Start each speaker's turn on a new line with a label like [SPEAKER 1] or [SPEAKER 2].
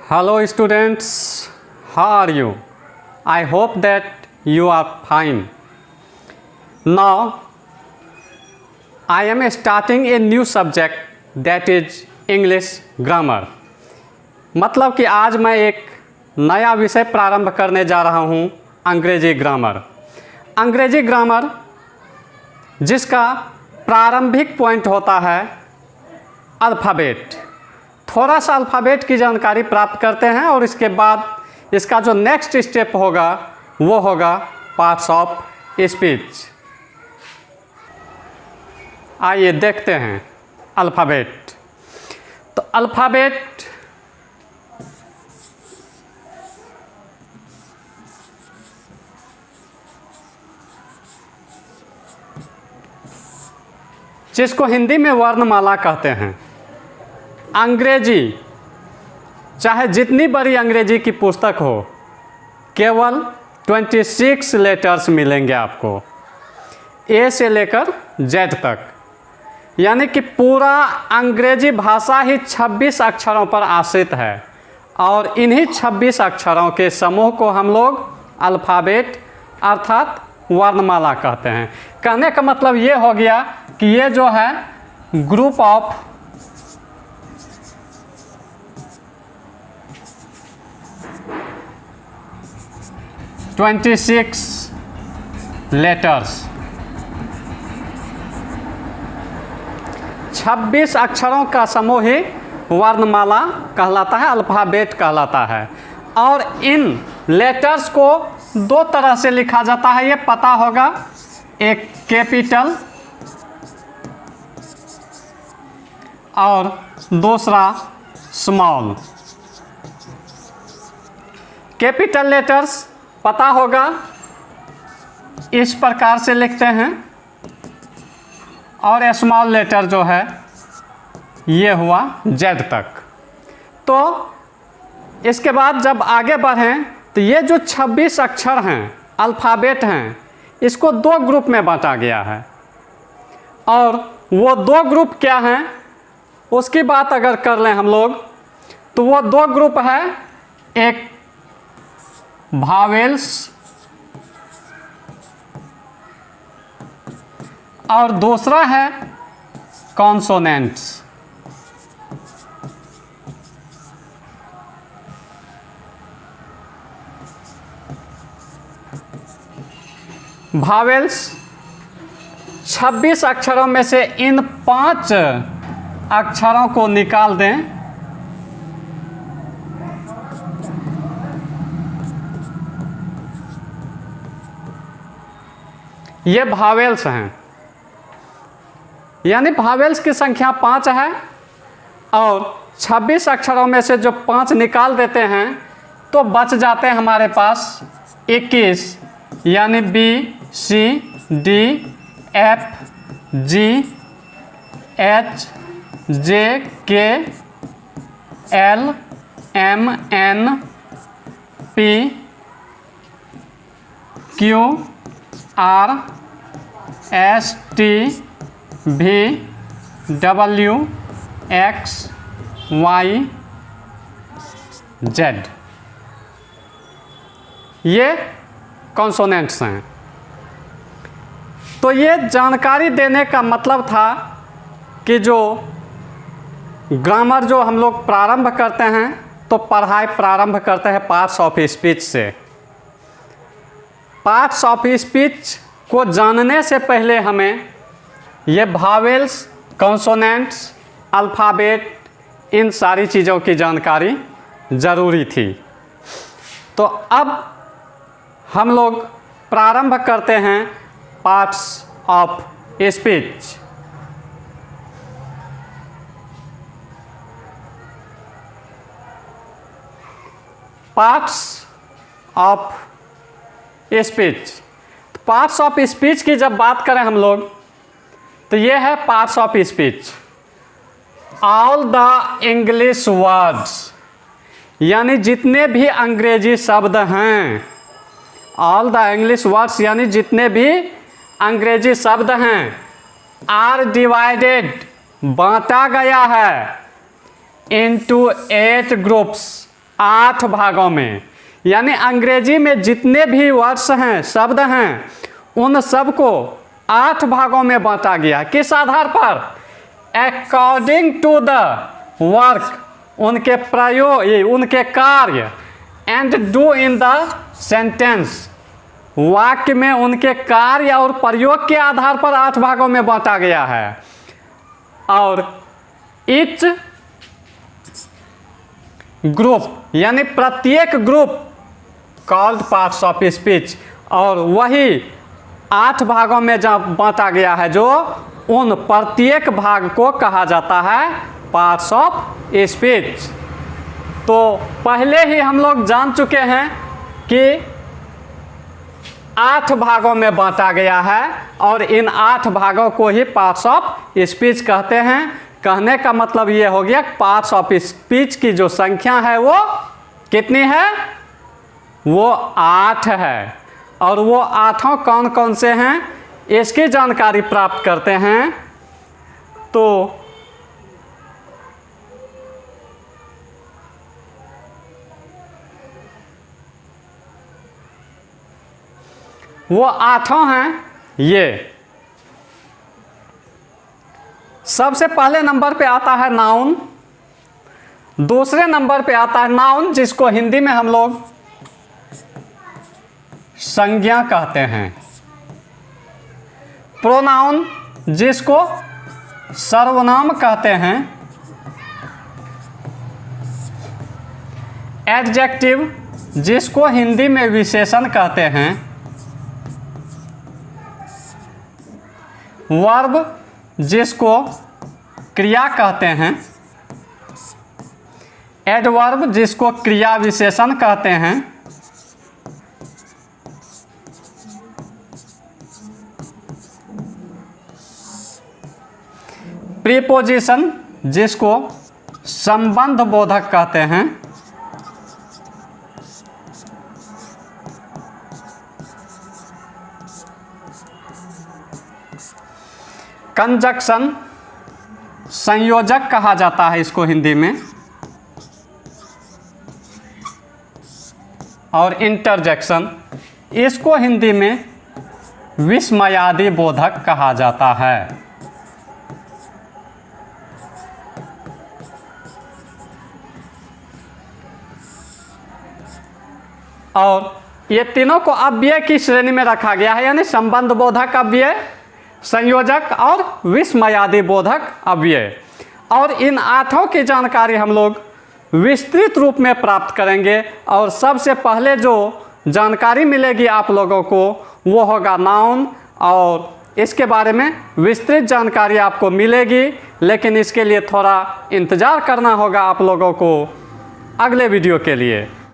[SPEAKER 1] Hello students, how are you? I hope that you are fine. Now, I am starting a new subject that is English grammar. मतलब कि आज मैं एक नया विषय प्रारंभ करने जा रहा हूँ, अंग्रेजी ग्रामर। अंग्रेजी ग्रामर जिसका प्रारंभिक पॉइंट होता है अल्फ़ाबेट। थोड़ा सा अल्फ़ाबेट की जानकारी प्राप्त करते हैं और इसके बाद इसका जो नेक्स्ट स्टेप होगा वो होगा पार्ट्स ऑफ स्पीच। आइए देखते हैं अल्फ़ाबेट। तो अल्फ़ाबेट जिसको हिंदी में वर्णमाला कहते हैं। अंग्रेजी चाहे जितनी बड़ी अंग्रेजी की पुस्तक हो, केवल 26 लेटर्स मिलेंगे आपको, ए से लेकर जेड तक। यानी कि पूरा अंग्रेजी भाषा ही 26 अक्षरों पर आश्रित है और इन्हीं 26 अक्षरों के समूह को हम लोग अल्फ़ाबेट अर्थात वर्णमाला कहते हैं। कहने का मतलब ये हो गया कि ये जो है ग्रुप ऑफ (26) लेटर्स, 26 अक्षरों का समूह ही वर्णमाला कहलाता है, अल्फ़ाबेट कहलाता है। और इन लेटर्स को दो तरह से लिखा जाता है, ये पता होगा। एक कैपिटल और दूसरा स्मॉल। कैपिटल लेटर्स पता होगा, इस प्रकार से लिखते हैं, और स्मॉल लेटर जो है ये हुआ जेड तक। तो इसके बाद जब आगे बढ़ें तो ये जो 26 अक्षर हैं, अल्फ़ाबेट हैं, इसको दो ग्रुप में बांटा गया है। और वो दो ग्रुप क्या हैं उसकी बात अगर कर लें हम लोग, तो वो दो ग्रुप है, एक भावेल्स और दूसरा है कॉन्सोनेंट्स। भावेल्स 26 अक्षरों में से इन 5 अक्षरों को निकाल दें, ये भावेल्स हैं। यानी भावेल्स की संख्या 5 है और 26 अक्षरों में से जो 5 निकाल देते हैं तो बच जाते हैं हमारे पास 21। यानी B, C, D, F, G, H, J, K, L, M, N, P, Q, R, S, T, V, W, X, Y, Z. ये कॉन्सोनेंट्स हैं। तो ये जानकारी देने का मतलब था कि जो ग्रामर जो हम लोग प्रारंभ करते हैं तो पढ़ाई प्रारंभ करते हैं पार्ट्स ऑफ स्पीच से। पार्ट्स ऑफ स्पीच को जानने से पहले हमें ये भावेल्स, कॉन्सोनेंट्स, अल्फ़ाबेट, इन सारी चीज़ों की जानकारी ज़रूरी थी। तो अब हम लोग प्रारंभ करते हैं parts of speech. Parts of speech. Parts of speech की जब बात करें हम लोग तो ये है parts of speech. All the English words, यानी जितने भी अंग्रेजी शब्द हैं, ऑल द इंग्लिश वर्ड्स यानी जितने भी अंग्रेजी शब्द हैं, आर डिवाइडेड बांटा गया है इनटू 8 ग्रुप्स, 8 भागों में, यानी अंग्रेजी में जितने भी वर्ड्स हैं, शब्द हैं, उन सब को 8 भागों में बांटा गया। किस आधार पर? अकॉर्डिंग टू द वर्क, उनके प्रयोग, उनके कार्य, and do in the sentence, वाक्य में उनके कार्य और प्रयोग के आधार पर 8 भागों में बांटा गया है। और ईच ग्रुप, यानी प्रत्येक group called parts of speech, और वही 8 भागों में जब बांटा गया है, जो उन प्रत्येक भाग को कहा जाता है पार्ट्स ऑफ स्पीच। तो पहले ही हम लोग जान चुके हैं कि 8 भागों में बांटा गया है, और इन 8 भागों को ही पार्ट्स ऑफ स्पीच कहते हैं। कहने का मतलब ये हो गया, पार्ट्स ऑफ स्पीच की जो संख्या है वो कितनी है? वो 8 है। और वो 8 कौन कौन से हैं, इसकी जानकारी प्राप्त करते हैं। तो वो 8 हैं ये। सबसे पहले नंबर पे आता है नाउन, दूसरे नंबर पे आता है नाउन, जिसको हिंदी में हम लोग संज्ञा कहते हैं। प्रोनाउन, जिसको सर्वनाम कहते हैं। एडजेक्टिव, जिसको हिंदी में विशेषण कहते हैं। वर्ब, जिसको क्रिया कहते हैं। एडवर्ब, जिसको क्रिया विशेषण कहते हैं। प्रीपोजिशन, जिसको संबंध बोधक कहते हैं। कंजक्शन, संयोजक कहा जाता है इसको हिंदी में। और इंटरजेक्शन, इसको हिंदी में विस्मयादि बोधक कहा जाता है। और ये तीनों को अव्यय की श्रेणी में रखा गया है, यानी संबंध बोधक अव्यय, संयोजक और विस्मयादि बोधक अव्यय। और इन 8 की जानकारी हम लोग विस्तृत रूप में प्राप्त करेंगे। और सबसे पहले जो जानकारी मिलेगी आप लोगों को वो होगा नाउन, और इसके बारे में विस्तृत जानकारी आपको मिलेगी। लेकिन इसके लिए थोड़ा इंतज़ार करना होगा आप लोगों को अगले वीडियो के लिए।